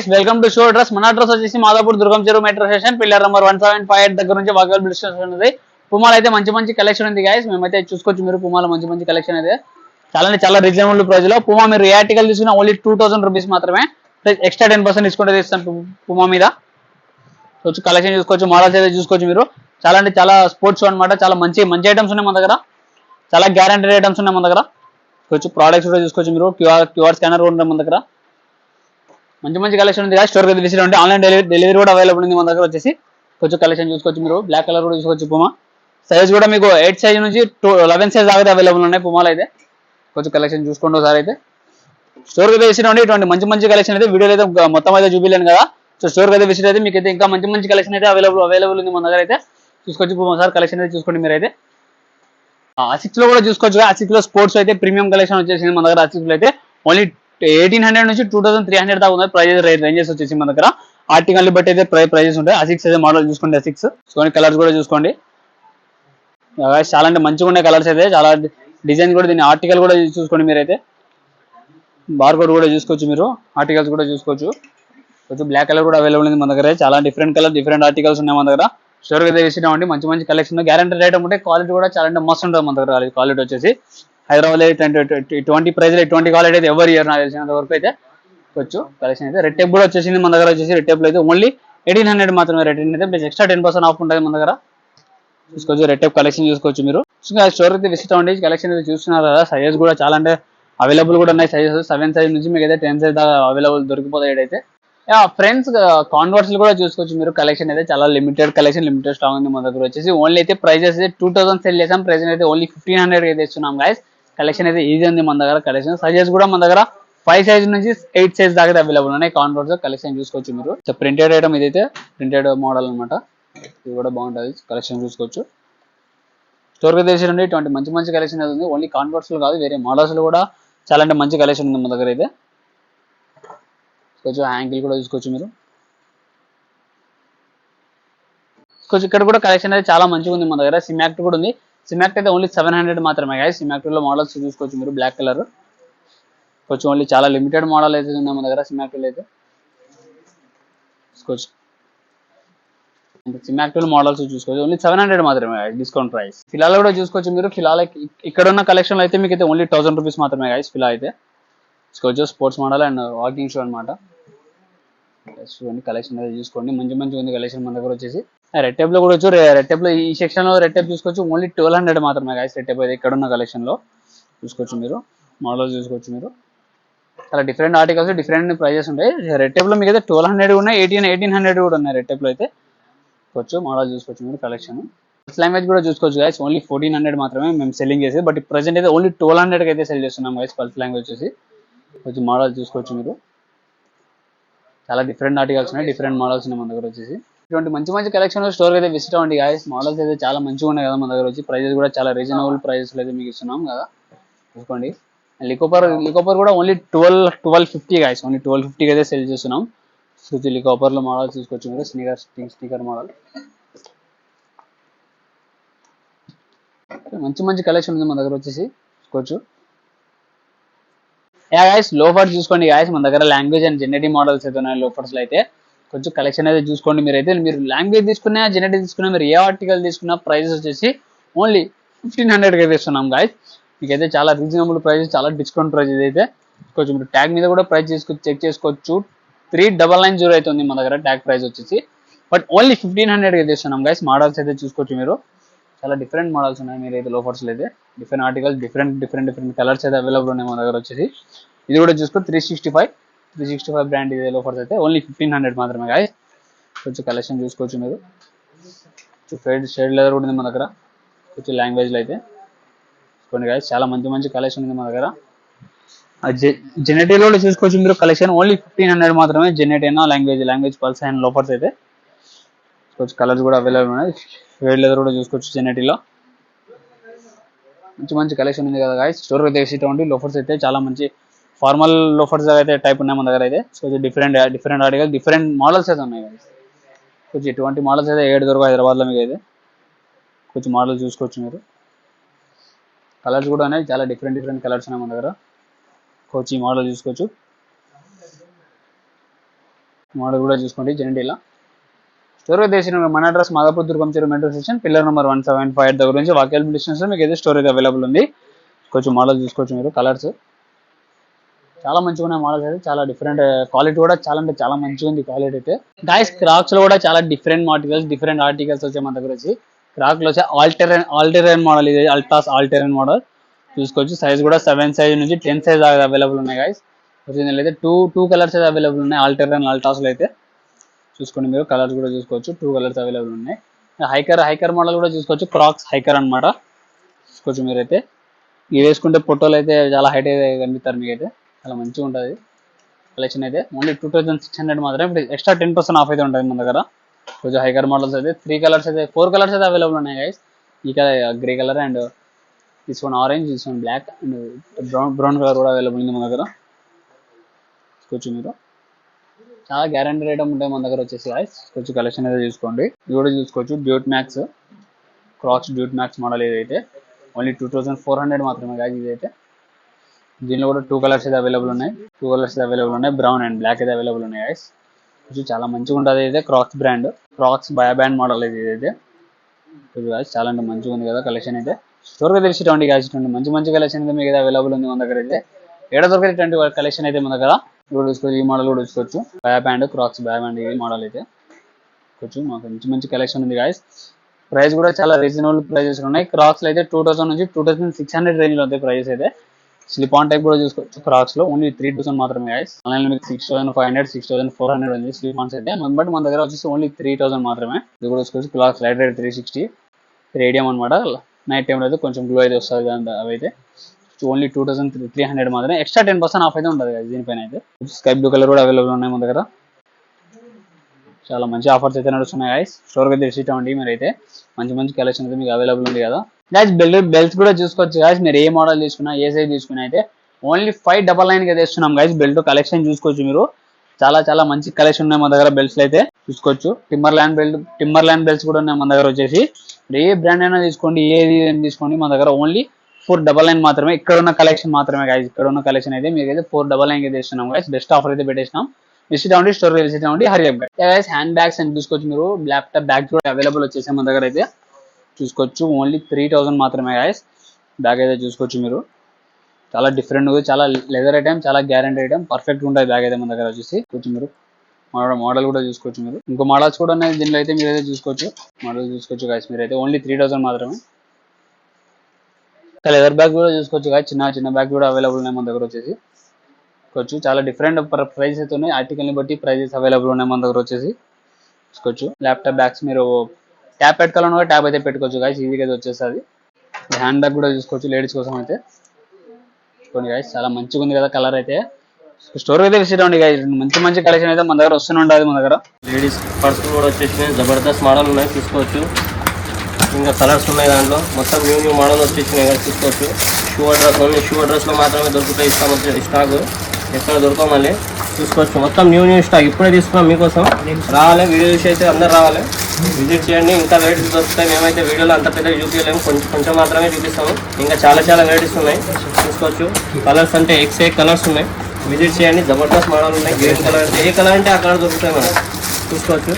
Guys welcome to show dress. మన address వచ్చేసి మాదాపూర్ దుర్గం చెరువు మెట్రో స్టేషన్ పిల్లర్ నెంబర్ 1758 దగ్గర నుంచి వాకబుల్ డిస్టెన్స్ ఉన్నది. పుమాలు అయితే మంచి మంచి కలెక్షన్ ఉంది గైస్. మేమైతే చూసుకోవచ్చు మీరు పుమాలో మంచి మంచి కలెక్షన్ అయితే చాలా రీజనబుల్ ప్రైస్ లో. పుమా మీరు ఏ ఆర్టికల్ తీసుకున్నా ఓన్లీ 2000 రూపీస్ మాత్రమే. ఎక్స్ట్రా 10% డిస్కౌంట్ అయితే ఇస్తాను పుమా మీద. కలెక్షన్ చూసుకోవచ్చు, మోడల్స్ అయితే చూసుకోవచ్చు మీరు. చాలా స్పోర్ట్స్ అనమాట. చాలా మంచి మంచి ఐటమ్స్ ఉన్నాయి మన దగ్గర. చాలా గ్యారంటీ ఐటమ్స్ ఉన్నాయి మన దగ్గర. ప్రోడక్ట్స్ కూడా చూసుకోవచ్చు మీరు. క్యూఆర్ స్కానర్ కూడా ఉంది మన దగ్గర. మంచి మంచి కలెక్షన్ ఉంది. స్టోర్ కి విజిట్ అంటే ఆన్లైన్ డెలివరీ కూడా అవైలబుల్ ఉంది మన దగ్గర వచ్చేసి. కలెక్షన్ చూసుకోవచ్చు మీరు. బ్లాక్ కలర్ కూడా చూసుకోవచ్చు. పుమా సైజ్ కూడా మీకు 8 సైజ్ నుంచి 11 సైజ్ దాకా అవైలబుల్ ఉన్నాయి పుమాలు అయితే. కలెక్షన్ చూసుకోండి ఒకసారి అయితే. స్టోర్ కి విజిట్ అంటే ఇటువంటి మంచి మంచి కలెక్షన్ అయితే వీడియోలో అయితే మొత్తం అయితే చూపించలేను కదా. స్టోర్ కి అయితే విజిట్ అయితే మీకు అయితే ఇంకా మంచి మంచి కలెక్షన్ అయితే అవైలబుల్ ఉంది మన దగ్గర అయితే. చూసుకోవచ్చు ఒకసారి కలెక్షన్ అయితే చూసుకోండి మీరు అయితే. A6 లో కూడా చూసుకోవచ్చు. A6 లో స్పోర్ట్స్ అయితే ప్రీమియం కలెక్షన్ వచ్చేసింది మన దగ్గర. A6 లో అయితే ఓన్లీ 1800 నుంచి 2300 దాకా ఉన్నాయి ప్రైజెస్ రేంజెస్ వచ్చేసి మన దగ్గర. ఆర్టికల్ బట్టి అయితే ప్రైజెస్ ఉంటాయి. A6 అయితే మోడల్ చూసుకోండి. A6 కలర్స్ కూడా చూసుకోండి. చాలా అంటే మంచిగా ఉండే కలర్స్ అయితే. చాలా డిజైన్ కూడా దీని ఆర్టికల్ కూడా చూసుకోండి మీరైతే. బార్ కోడ్ కూడా చూసుకోవచ్చు మీరు. ఆర్టికల్స్ కూడా చూసుకోవచ్చు. బ్లాక్ కలర్ కూడా అవైలబుల్ ఉంది మన దగ్గర. చాలా డిఫరెంట్ కలర్ డిఫరెంట్ ఆర్టికల్స్ ఉన్నాయి మన దగ్గర. స్టోర్ అయితే విసినామండి. మంచి మంచి కలెక్షన్ గ్యారంటీ రేట్ ఉంటే క్వాలిటీ కూడా చాలా అంటే మస్తు ఉంటుంది మన దగ్గర. క్వాలిటీ వచ్చేసి హైదరాబాద్ ఇటువంటి ప్రైస్ లో ఇటువంటి క్వాలిటీ అయితే ఎవరి ఇయర్ నాకు తెలిసినంత వరకు అయితే కలెక్షన్ అయితే. రెడ్ టేప్ కూడా వచ్చేసింది మన దగ్గర. వచ్చేసి రెడ్ టేప్ లో అయితే ఓన్లీ 1800 మాత్రమే రేట్ అయితే. ప్లస్ ఎక్స్ట్రా 10% ఆఫ్ ఉంటుంది మన దగ్గర. చూసుకోవచ్చు. రెడ్ టేప్ కలెక్షన్ చూసుకోవచ్చు మీరు. స్టోర్ అయితే విసిట్ అవ్వండి. కలెక్షన్ అయితే చూస్తున్నారు కదా. సైజెస్ కూడా చాలా అంటే అవైలబుల్ కూడా ఉన్నాయి. సైజెస్ 7 సైజ్ నుంచి మీకు అయితే 10 సైజ్ దాకా అవైలబుల్ దొరికిపోతాయి అయితే. ఫ్రెండ్స్ కాన్వర్ట్స్ కూడా చూసుకోవచ్చు మీరు. కలెక్షన్ అయితే చాలా లిమిటెడ్ కలెక్షన్, లిమిటెడ్ స్టాక్ ఉంది మన దగ్గర వచ్చేసి. ఓన్లీ అయితే ప్రైజెస్ అయితే 2000 సెల్ చేసాం. ప్రైస్ అయితే ఓన్లీ 1500 అయితే ఇస్తున్నాం గైస్. కలెక్షన్ అయితే ఈజీ ఉంది మన దగ్గర. కలెక్షన్ సైజెస్ కూడా మన దగ్గర 5 సైజ్ నుంచి 8 సైజ్ దాకా అవైలబుల్ ఉన్నాయి. కాన్వర్ట్స్ కలెక్షన్ చూసుకోవచ్చు మీరు. ప్రింటెడ్ ఐటమ్ ఇదైతే ప్రింటెడ్ మోడల్ అనమాట. ఇది కూడా బాగుంటుంది. కలెక్షన్ చూసుకోవచ్చు. స్టోర్ కి తెలిసి ఇటువంటి మంచి మంచి కలెక్షన్ అయితే ఉంది. ఓన్లీ కాన్వర్ట్స్ లో కాదు, వేరే మోడల్స్ లో కూడా చాలా అంటే మంచి కలెక్షన్ ఉంది మన దగ్గర అయితే. యాంకిల్ కూడా చూసుకోవచ్చు మీరు. ఇక్కడ కూడా కలెక్షన్ అయితే చాలా మంచిగా ఉంది మన దగ్గర. సిమాక్ట్ కూడా ఉంది. సిమాక్ట్ అయితే ఓన్లీ 700 మాత్రమే గాయ. సిమాక్ట్ లో మోడల్స్ చూసుకోవచ్చు మీరు. బ్లాక్ కలర్ ఓన్లీ చాలా లిమిటెడ్ మోడల్ అయితే ఉంది మన దగ్గర. సిమాక్ట్ అయితే చూసుకోవచ్చు. సిమాక్ట్ మోడల్స్ చూసుకోవచ్చు. ఓన్లీ 700 మాత్రమే డిస్కౌంట్ ప్రైస్. ఫిలాలో కూడా చూసుకోవచ్చు మీరు. ఫిలాల్ ఇక్కడ ఉన్న కలెక్షన్ లో అయితే మీకు అయితే ఓన్లీ 1000 రూపీస్ మాత్రమే గాయ. ఫిలా అయితే చూసుకోవచ్చు. Sports model and walking shoe అనమాట. చూడండి కలెక్షన్ అయితే చూసుకోండి. మంచి ఉంది కలెక్షన్ మన దగ్గర వచ్చేసి. రెడ్ టేప్ లో కూడా వచ్చు. రెడ్ టేప్ లో ఈ సెక్షన్ లో రెడ్ టేప్ చూసుకోవచ్చు. ఓన్లీ 1200 మాత్రమే గాయస్. రెడ్ టేప్ అయితే ఇక్కడ ఉన్న కలెక్షన్ లో చూసుకోవచ్చు మీరు. మోడల్ చూసుకోవచ్చు మీరు. చాలా డిఫరెంట్ ఆర్టికల్స్, డిఫరెంట్ ప్రైజెస్ ఉంటాయి. రెడ్ టేప్ లో మీకు అయితే 1200 ఉన్నాయి, 1800 కూడా ఉన్నాయి. రెడ్ టేప్ లో అయితే మోడల్ చూసుకోవచ్చు మీరు. కలెక్షన్ లాంగ్వేజ్ కూడా చూసుకోవచ్చు గాయస్. ఓన్లీ 1400 మాత్రమే మేము సెల్లింగ్ చేసేది. బట్ ప్రెసెంట్ అయితే ఓన్లీ 1200 అయితే సెల్ చేస్తున్నాం గాయస్. పల్స్ లాంగ్వేజ్ వచ్చేసి మోడల్ చూసుకోవచ్చు మీరు. చాలా డిఫరెంట్ ఆర్టికల్స్ ఉన్నాయి, డిఫరెంట్ మోడల్స్ ఉన్నాయి మన దగ్గర వచ్చేసి. ఇటువంటి మంచి మంచి కలెక్షన్ స్టోర్ అయితే విజిట్ అవ్వండి గాయస్. మోడల్స్ అయితే చాలా మంచిగా ఉన్నాయి కదా మన దగ్గర వచ్చి. ప్రైజెస్ కూడా చాలా రీజనబుల్ ప్రైజెస్ అయితే మీకు ఇస్తున్నాం కదా. చూసుకోండి. లికోపర్ కూడా ఓన్లీ 1250 గాయస్. ఓన్లీ 1250 అయితే సేల్ చేస్తున్నాం. లికోపర్ లో మోడల్స్ చూసుకోవచ్చు మీరు. స్నీకర్ మోడల్ మంచి కలెక్షన్ ఉంది మన దగ్గర వచ్చేసి. చూసుకోవచ్చు. గాయస్ లోఫర్స్ చూసుకోండి గాయస్. మన దగ్గర లాంగ్వేజ్ అండ్ జెనెటిక్ మోడల్స్ అయితే ఉన్నాయి లోఫర్స్ లో అయితే. కలెక్షన్ అయితే చూసుకోండి మీరైతే. మీరు లాంగ్వేజ్ తీసుకున్నా, జెనెటిక్ తీసుకున్నా, మీరు ఏ ఆర్టికల్ తీసుకున్నా ప్రైజెస్ వచ్చేసి ఓన్లీ 1500 అయితే ఇస్తున్నాం గాయస్. మీకైతే చాలా రీజనబుల్ ప్రైజెస్, చాలా డిస్కౌంట్ ప్రైజెస్ అయితే. కొంచెం మీరు ట్యాగ్ మీద కూడా ప్రైస్ చెక్ చేసుకోవచ్చు. 3990 అయితే ఉంది మన దగ్గర ట్యాగ్ ప్రైస్ వచ్చేసి. బట్ ఓన్లీ 1500 అయితే ఇస్తున్నాం గాయస్. మోడల్స్ అయితే చూసుకోవచ్చు మీరు. చాలా డిఫరెంట్ మోడల్స్ ఉన్నాయి మీరు అయితే లోఫర్స్ అయితే. డిఫరెంట్ ఆర్టికల్స్, డిఫరెంట్ కలర్స్ అయితే అవైలబుల్ ఉన్నాయి మన దగ్గర వచ్చేసి. ఇది కూడా చూసుకో 365 బ్రాండ్ ఇది లోఫర్స్ అయితే. ఓన్లీ 1500 మాత్రమే గాయస్. కలెక్షన్ చూసుకోవచ్చు మీరు. షేడ్ లెదర్ కూడా ఉంది మన దగ్గర. లాంగ్వేజ్ లో అయితే చూసుకోండి గాయస్. చాలా మంచి కలెక్షన్ ఉంది మన దగ్గర. జెనెటిక్ లో చూసుకోవచ్చు మీరు. కలెక్షన్ ఓన్లీ 1500 మాత్రమే. జెనెట్ అయినా లాంగ్వేజ్ పల్స్ అండ్ లోఫర్స్ అయితే కలర్స్ కూడా అవైలబుల్ ఉన్నాయి. షేడ్ లెదర్ కూడా చూసుకోవచ్చు జెనెటిక్ లో. మంచి కలెక్షన్ ఉంది కదా గాయస్. స్టోర్ అయితే విజిట్ అవ్వండి. లోఫర్స్ అయితే చాలా మంచి ఫార్మల్ లోఫర్స్ అయితే టైప్ ఉన్నాయి మన దగ్గర అయితే. డిఫరెంట్ ఆర్టికల్, డిఫరెంట్ మోడల్స్ అయితే ఉన్నాయి గాయస్. ఎటువంటి మోడల్స్ అయితే 7 దొరకవు హైదరాబాద్ లో మీకు అయితే. మోడల్స్ చూసుకోవచ్చు మీరు. కలర్స్ కూడా ఉన్నాయి. చాలా డిఫరెంట్ కలర్స్ ఉన్నాయి మన దగ్గర. ఈ మోడల్ చూసుకోవచ్చు. మోడల్ కూడా చూసుకోండి జెండీలా. స్టోరేజ్ చేసిన మన అడ్రస్ మాదాపూర్ దుర్గం చెరువు మెట్రో స్టేషన్, పిల్లర్ నెంబర్ 175 దగ్గర నుంచి వాకేబుల్ డిస్టెన్స్ మీకు అయితే స్టోరేజ్ అవైలబుల్ ఉంది. కొంచెం మోడల్ చూసుకోవచ్చు మీరు. కలర్స్ చాలా మంచిగా ఉన్నాయి మోడల్స్ అయితే, చాలా డిఫరెంట్ క్వాలిటీ కూడా చాలా అంటే చాలా మంచిగా ఉంది క్వాలిటీ అయితే. గైస్ క్రాక్స్ లో కూడా చాలా డిఫరెంట్ డిఫరెంట్ ఆర్టికల్స్ వచ్చాయి మన దగ్గర వచ్చి. క్రాక్ లో వచ్చి ఆల్టెరైన్ మోడల్, ఇది అల్ట్రాస్ ఆల్టెరైన్ మోడల్ చూసుకోవచ్చు. సైజ్ కూడా 7 సైజ్ నుంచి 10 సైజ్ అవైలబుల్ ఉన్నాయి గైస్. ఒరిజినల్ అయితే టూ కలర్స్ అయితే అవైలబుల్ ఉన్నాయి ఆల్టెరైన్ అల్ట్రాస్ లో అయితే. చూసుకోండి మీరు, కలర్స్ కూడా చూసుకోవచ్చు, 2 కలర్స్ అవైలబుల్ ఉన్నాయి. హైకర్ మోడల్ కూడా చూసుకోవచ్చు, క్రాక్స్ హైకర్ అనమాట. చూసుకోవచ్చు మీరైతే. ఇవి వేసుకుంటే ఫోటోలు అయితే చాలా హైట్ అయితే కనిపిస్తారు మీకు అయితే, చాలా మంచిగా ఉంటుంది కలెక్షన్ అయితే. ఓన్లీ 2600 మాత్రమే. ఇప్పుడు ఎక్స్ట్రా 10% ఆఫ్ అయితే ఉంటుంది మన దగ్గర. కొంచెం హైకర్ మోడల్స్ అయితే 4 కలర్స్ అయితే అవైలబుల్ ఉన్నాయి గైస్. ఈ colour grey colour and this one orange, this one black and brown colour కూడా అవైలబుల్ ఉంది మన దగ్గర. చూసుకోవచ్చు మీరు, చాలా గ్యారంటీ ఐటమ్ ఉంటాయి మన దగ్గర వచ్చేసి గైస్. కొంచెం కలెక్షన్ అయితే చూసుకోండి. ఇది కూడా చూసుకోవచ్చు, Duet Max, Crocs Duet Max model ఏదైతే ఓన్లీ 2400 మాత్రమే గైస్. ఇదైతే దీనిలో కూడా 2 కలర్స్ అయితే అవైలబుల్ ఉన్నాయి, బ్రౌన్ అండ్ బ్లాక్ అయితే అవైలబుల్ ఉన్నాయి గైస్. కొంచెం చాలా మంచిగా ఉంటుంది అయితే. Crocs brand, Crocs Bayaband model ఇదైతే చాలా అంటే మంచిగా ఉంది కదా కలెక్షన్ అయితే. స్టోర్గా తెలిసిటువంటి గైస్ మంచి కలెక్షన్ అయితే మీకు అవైలబుల్ ఉంది మన దగ్గర అయితే. ఏడ దొరికేటువంటి కలెక్షన్ అయితే మన దగ్గర. ఇప్పుడు చూసుకోవచ్చు, ఈ మోడల్ కూడా చూసుకోవచ్చు, బయా బ్యాండ్, క్రాక్స్ బయా బ్యాండ్ ఈ మోడల్ అయితే. కొంచెం మాకు మంచి కలెక్షన్ ఉంది గైస్. ప్రైస్ కూడా చాలా రీజనబుల్ ప్రైజెస్ ఉన్నాయి. క్రాక్స్ అయితే 2000 నుంచి 2600 రేంజ్ లో ఉంటాయి ప్రైజెస్ అయితే. స్లిప్ ఆన్ టైప్ కూడా చూసుకోవచ్చు క్రాక్స్ లో, ఓన్లీ 3000 మాత్రేమే గైస్. ఆన్లైన్ లో మీకు 6500 6400 ఉంది స్లిప్ ఆన్స్ అయితే. బట్ మన దగ్గర వచ్చేసి ఓన్లీ 3000 మాత్రమే. ఇది కూడా చూసుకోవచ్చు, క్లాక్స్ లైట్ రేట్ 360 రేడియం అనమాట. నైట్ టైంలో అయితే కొంచెం గ్లో అయితే వస్తుంది అంట. అవి అయితే ఓన్లీ 2300 మాత్రమే. ఎక్స్ట్రా 10% ఆఫ్ అయితే ఉంటుంది కదా దీనిపైన అయితే. స్కై బ్లూ కలర్ కూడా అవైలబుల్ ఉన్నాయి మన దగ్గర. చాలా మంచి ఆఫర్స్ అయితే నడుస్తున్నాయి గైస్. స్టోర్కి అయితే విజిట్ అవ్వండి మీరు అయితే. మంచి కలెక్షన్ అయితే మీకు అవైలబుల్ ఉంది కదా గైస్. బెల్ట్స్ కూడా చూసుకోవచ్చు గైస్. మీరు ఏ మోడల్ తీసుకున్నా, ఏ సైజ్ తీసుకున్నా అయితే ఓన్లీ 599 కి తెస్తున్నాం గైస్. బెల్ట్ కలెక్షన్ చూసుకోవచ్చు మీరు. చాలా మంచి కలెక్షన్ ఉన్నాయి మన దగ్గర. బెల్ట్స్ అయితే చూసుకోవచ్చు. టిమ్మర్ ల్యాండ్ బెల్ట్స్ కూడా ఉన్నాయి మన దగ్గర వచ్చేసి. ఏ బ్రాండ్ అయినా తీసుకోండి, ఏది తీసుకోండి, మన దగ్గర ఓన్లీ 499 మాత్రమే. ఇక్కడ ఉన్న కలెక్షన్ మాత్రమే గైస్. ఇక్కడ ఉన్న కలెక్షన్ అయితే మీకు అయితే 499 కి తెస్తున్నాం గైస్. బెస్ట్ ఆఫర్ అయితే పెట్టేసినాం. విజిట్ అవ్వండి, స్టోర్ విజిట్ అవ్వండి. Hari up guys. Hand bags అని చూసుకోవచ్చు మీరు. ల్యాప్టాప్ బ్యాగ్స్ కూడా అవైలబుల్ వచ్చేసాయి మన దగ్గర అయితే. చూసుకోవచ్చు, ఓన్లీ 3000 మాత్రమే గైస్. బ్యాగ్ అయితే చూసుకోవచ్చు మీరు. చాలా డిఫరెంట్, చాలా లెదర్ ఐటమ్, చాలా గ్యారంటీ ఐటమ్, పర్ఫెక్ట్ ఉంటుంది బ్యాగ్ అయితే మన దగ్గర వచ్చేసి. కొంచెం మీరు మోడల్ కూడా చూసుకోవచ్చు మీరు. ఇంకో మోడల్స్ కూడా ఉన్నాయి దీనిలో అయితే, మీరు అయితే చూసుకోవచ్చు. మోడల్ చూసుకోవచ్చు గైస్ మీరు అయితే. ఓన్లీ 3000 మాత్రమే. లెదర్ బ్యాగ్ కూడా చూసుకోవచ్చు గైస్. చిన్న బ్యాగ్ కూడా అవైలబుల్ ఉన్నాయి మన దగ్గర వచ్చేసి. చూసుకోవచ్చు, చాలా డిఫరెంట్ ప్రైజెస్ అయితే ఉన్నాయి. ఆర్టికల్ని బట్టి ప్రైజెస్ అవైలబుల్ ఉన్నాయి మన దగ్గర వచ్చేసి. చూసుకోవచ్చు, ల్యాప్టాప్ బ్యాగ్స్ మీరు ట్యాప్ పెట్టుకోవాలన్నా ట్యాప్ అయితే పెట్టుకోవచ్చు గైస్. ఈజీగా అయితే వచ్చేస్తుంది. హ్యాండ్ బ్యాగ్ కూడా చూసుకోవచ్చు లేడీస్ కోసం అయితే. చూసుకోండి గైస్, చాలా మంచిగా ఉంది కదా కలర్ అయితే. స్టోర్ అయితే విజిట్ అవ్వండి గైస్. మంచి కలెక్షన్ అయితే మన దగ్గర వస్తూనే ఉంటుంది మన దగ్గర. లేడీస్ పర్స్ కూడా వచ్చేసినాయి, జబర్దస్త్ మోడల్ ఉన్నాయి చూసుకోవచ్చు. ఇంకా కలర్స్ ఉన్నాయి దాంట్లో. మొత్తం న్యూ మోడల్ వచ్చేసినాయి కదా చూసుకోవచ్చు. షూ అడ్రస్లో మాత్రమే దొరుకుతాయి స్టాక్. ఎక్కడ దొరకవు మళ్ళీ చూసుకోవచ్చు. మొత్తం న్యూ స్టాక్ ఇప్పుడే తీసుకున్నాం మీకోసం. రావాలి, వీడియో చూసి అయితే అందరు రావాలి, విజిట్ చేయండి. ఇంకా వెరైటీస్ దొరుకుతాయి. మేమైతే వీడియోలో అంత పెద్దగా చూపించలేము, కొంచెం మాత్రమే చూపిస్తాము. ఇంకా చాలా వెరైటీస్ ఉన్నాయి చూసుకోవచ్చు. కలర్స్ అంటే ఎక్స్ కలర్స్ ఉన్నాయి, విజిట్ చేయండి. జబర్దస్త్ మోడల్ ఉన్నాయి. గ్రీన్ కలర్ అంటే ఏ కలర్ అంటే ఆ కలర్ దొరుకుతాయి మనం చూసుకోవచ్చు.